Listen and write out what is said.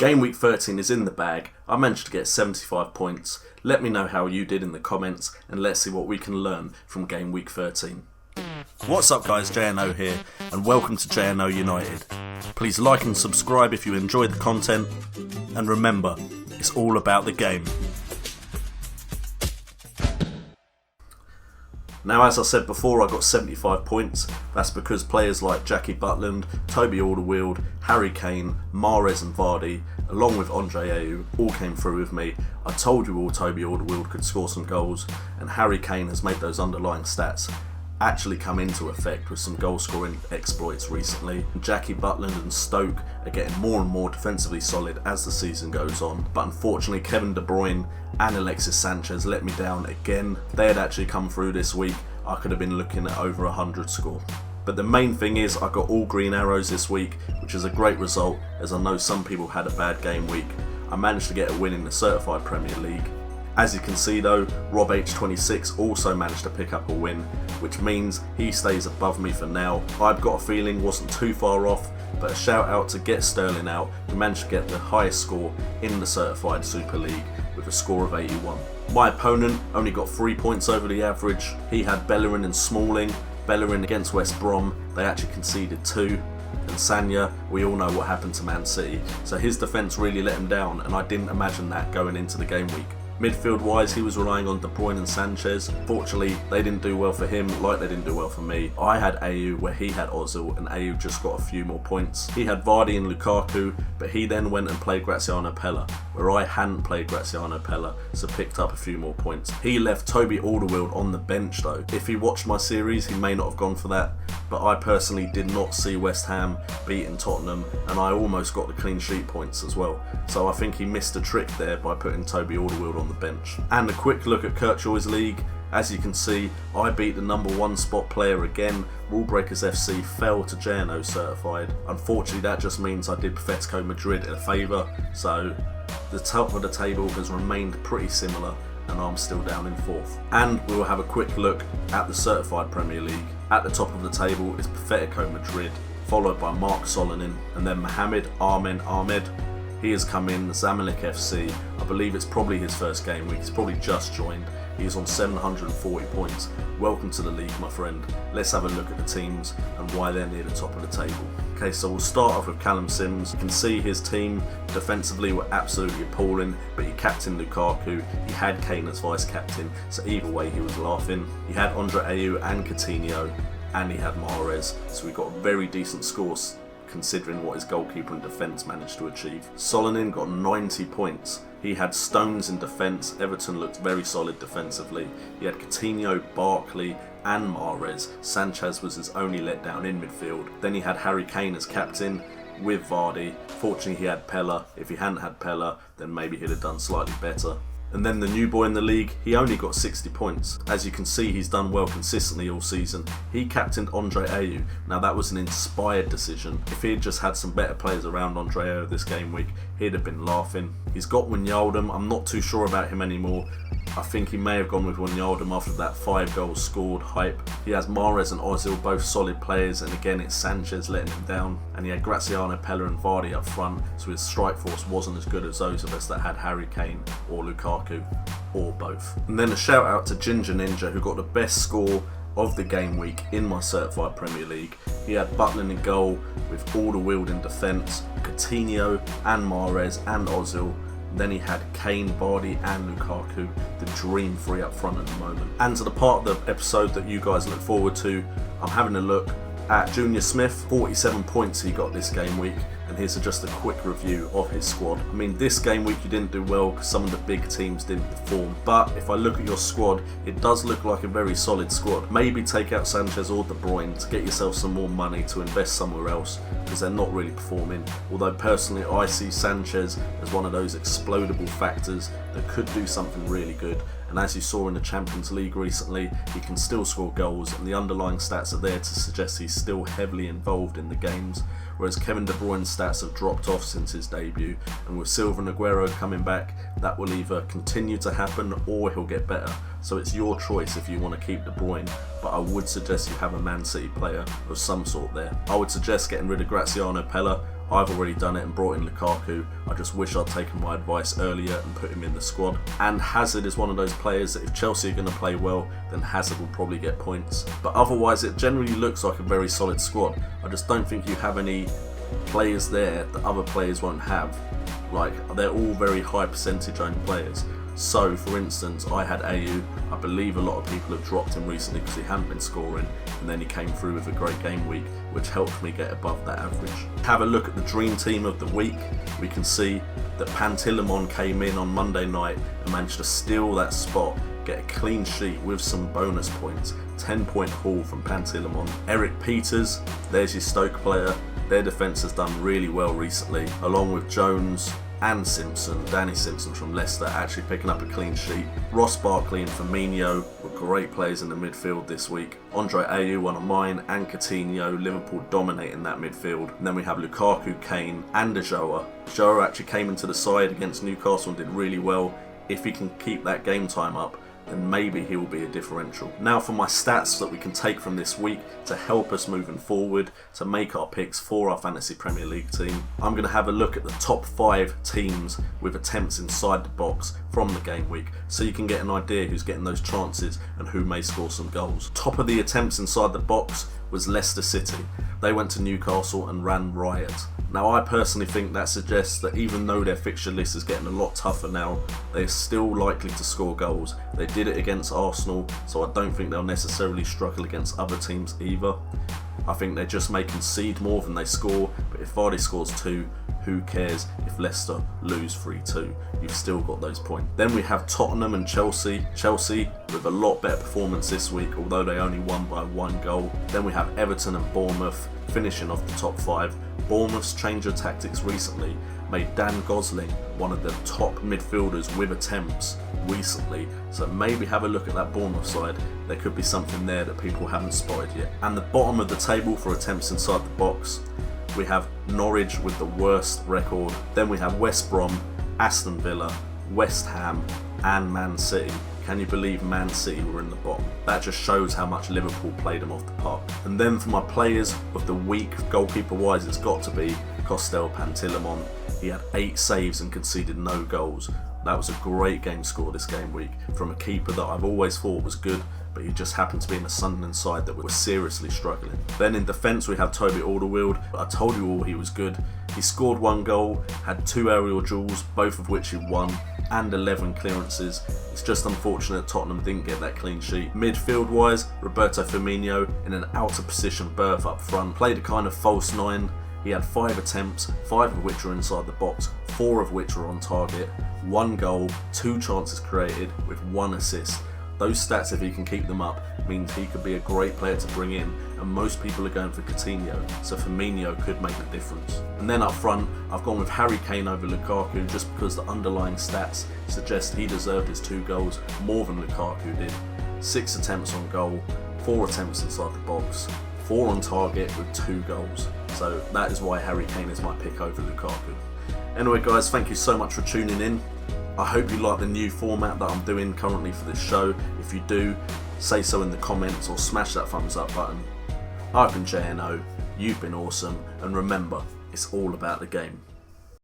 Game week 13 is in the bag. I managed to get 75 points. Let me know how you did in the comments and let's see what we can learn from game week 13. What's up guys, JNO here and welcome to JNO United. Please like and subscribe if you enjoyed the content and remember, it's all about the game. Now, as I said before, I got 75 points. That's because players like Jackie Butland, Toby Alderweireld, Harry Kane, Mahrez and Vardy, along with Andre Ayew, all came through with me. I told you all Toby Alderweireld could score some goals, and Harry Kane has made those underlying stats actually come into effect with some goal scoring exploits recently. Jackie Butland and Stoke are getting more and more defensively solid as the season goes on, but unfortunately Kevin De Bruyne and Alexis Sanchez let me down again. If they had actually come through this week, I could have been looking at over 100 score. But the main thing is I got all green arrows this week, which is a great result as I know some people had a bad game week. I managed to get a win in the Certified Premier League. As you can see though, Rob H26 also managed to pick up a win, which means he stays above me for now. I've got a feeling wasn't too far off, but a shout out to Get Sterling Out, who managed to get the highest score in the Certified Super League with a score of 81. My opponent only got 3 points over the average. He had Bellerin and Smalling. Bellerin against West Brom, they actually conceded 2. And Sanya, we all know what happened to Man City, so his defence really let him down and I didn't imagine that going into the game week. Midfield wise, he was relying on De Bruyne and Sanchez. Fortunately, they didn't do well for him like they didn't do well for me. I had Ayew where he had Ozil and Ayew just got a few more points. He had Vardy and Lukaku, but he then went and played Graziano Pella, where I hadn't played Graziano Pella, so picked up a few more points. He left Toby Alderweireld on the bench though. If he watched my series, he may not have gone for that, but I personally did not see West Ham beating Tottenham and I almost got the clean sheet points as well. So I think he missed a trick there by putting Toby Alderweireld on the bench. And a quick look at Kirkjoy's league. As you can see, I beat the number 1 spot player again. Rule Breakers FC fell to JNO certified. Unfortunately, that just means I did Atletico Madrid a favour, so the top of the table has remained pretty similar and I'm still down in 4th. And we will have a quick look at the Certified Premier League. At the top of the table is Atletico Madrid, followed by Mark Solonin, and then Mohamed Ahmed. He has come in, Zamalek FC. I believe it's probably his first game week. He's probably just joined. He's on 740 points. Welcome to the league, my friend. Let's have a look at the teams and why they're near the top of the table. Okay, so we'll start off with Callum Sims. You can see his team defensively were absolutely appalling, but he captained Lukaku. He had Kane as vice captain, so either way he was laughing. He had Andre Ayew and Coutinho, and he had Mahrez. So we got very decent scores considering what his goalkeeper and defence managed to achieve. Solonin got 90 points. He had Stones in defence. Everton looked very solid defensively. He had Coutinho, Barkley and Mahrez. Sanchez was his only letdown in midfield. Then he had Harry Kane as captain with Vardy. Fortunately he had Pella. If he hadn't had Pella, then maybe he'd have done slightly better. And then the new boy in the league, he only got 60 points. As you can see, he's done well consistently all season. He captained Andre Ayew. Now that was an inspired decision. If he had just had some better players around Andre Ayew this game week, he'd have been laughing. He's got Wijnaldum. I'm not too sure about him anymore. I think he may have gone with Wijnaldum after that 5 goals scored hype. He has Mahrez and Ozil, both solid players, and again it's Sanchez letting him down. And he had Graziano Pella and Vardy up front, so his strike force wasn't as good as those of us that had Harry Kane or Lukaku, or both. And then a shout out to Ginger Ninja, who got the best score of the game week in my Certified Premier League. He had Butland in goal with Alderweireld in defence, Coutinho and Mahrez and Ozil. Then he had Kane, Vardy and Lukaku, the dream 3 up front at the moment. And to the part of the episode that you guys look forward to, I'm having a look at Junior Smith. 47 points he got this game week, and here's just a quick review of his squad. I mean, this game week you didn't do well because some of the big teams didn't perform, but if I look at your squad, it does look like a very solid squad. Maybe take out Sanchez or De Bruyne to get yourself some more money to invest somewhere else, because they're not really performing. Although personally I see Sanchez as one of those explodable factors that could do something really good. And as you saw in the Champions League recently, he can still score goals and the underlying stats are there to suggest he's still heavily involved in the games. Whereas Kevin De Bruyne's stats have dropped off since his debut, and with Silva and Aguero coming back, that will either continue to happen or he'll get better. So it's your choice if you want to keep De Bruyne, but I would suggest you have a Man City player of some sort there. I would suggest getting rid of Graziano Pella. I've already done it and brought in Lukaku. I just wish I'd taken my advice earlier and put him in the squad. And Hazard is one of those players that if Chelsea are going to play well, then Hazard will probably get points. But otherwise, it generally looks like a very solid squad. I just don't think you have any players there that other players won't have. Like, they're all very high percentage owned players. So, for instance, I had Ayew. I believe a lot of people have dropped him recently because he hadn't been scoring, and then he came through with a great game week, which helped me get above that average. Have a look at the dream team of the week. We can see that Pantilimon came in on Monday night and managed to steal that spot, get a clean sheet with some bonus points. 10-point haul from Pantilimon. Eric Peters, there's your Stoke player. Their defence has done really well recently, along with Jones and Simpson, Danny Simpson from Leicester, actually picking up a clean sheet. Ross Barkley and Firmino were great players in the midfield this week. Andre Ayew, one of mine, and Coutinho, Liverpool dominating that midfield. And then we have Lukaku, Kane, and Ajoa. Ajoa actually came into the side against Newcastle and did really well. If he can keep that game time up, then maybe he will be a differential. Now for my stats that we can take from this week to help us moving forward, to make our picks for our Fantasy Premier League team. I'm going to have a look at the top 5 teams with attempts inside the box from the game week, so you can get an idea who's getting those chances and who may score some goals. Top of the attempts inside the box was Leicester City. They went to Newcastle and ran riot. Now I personally think that suggests that even though their fixture list is getting a lot tougher now, they're still likely to score goals. They did it against Arsenal, so I don't think they'll necessarily struggle against other teams either. I think they just may concede more than they score, but if Vardy scores 2, who cares if Leicester lose 3-2? You've still got those points. Then we have Tottenham and Chelsea. Chelsea with a lot better performance this week, although they only won by 1 goal. Then we have Everton and Bournemouth finishing off the top 5. Bournemouth's change of tactics recently made Dan Gosling one of the top midfielders with attempts recently, so maybe have a look at that Bournemouth side. There could be something there that people haven't spotted yet. And the bottom of the table for attempts inside the box, we have Norwich with the worst record. Then we have West Brom, Aston Villa, West Ham and Man City. Can you believe Man City were in the bottom? That just shows how much Liverpool played them off the park. And then for my players of the week, goalkeeper wise, it's got to be Costel Pantilimon. He had 8 saves and conceded no goals. That was a great game score this game week from a keeper that I've always thought was good, but he just happened to be in a Sunderland side that was seriously struggling. Then in defence we have Toby Alderweireld. I told you all he was good. He scored 1 goal, had 2 aerial duels, both of which he won, and 11 clearances. It's just unfortunate Tottenham didn't get that clean sheet. Midfield wise, Roberto Firmino in an out of position berth up front, played a kind of false 9. He had 5 attempts, 5 of which were inside the box, 4 of which were on target, 1 goal, 2 chances created with 1 assist. Those stats, if he can keep them up, means he could be a great player to bring in, and most people are going for Coutinho, so Firmino could make a difference. And then up front, I've gone with Harry Kane over Lukaku just because the underlying stats suggest he deserved his 2 goals more than Lukaku did. 6 attempts on goal, 4 attempts inside the box, 4 on target with 2 goals. So that is why Harry Kane is my pick over Lukaku. Anyway guys, thank you so much for tuning in. I hope you like the new format that I'm doing currently for this show. If you do, say so in the comments or smash that thumbs up button. I've been JNO, you've been awesome, and remember, it's all about the game.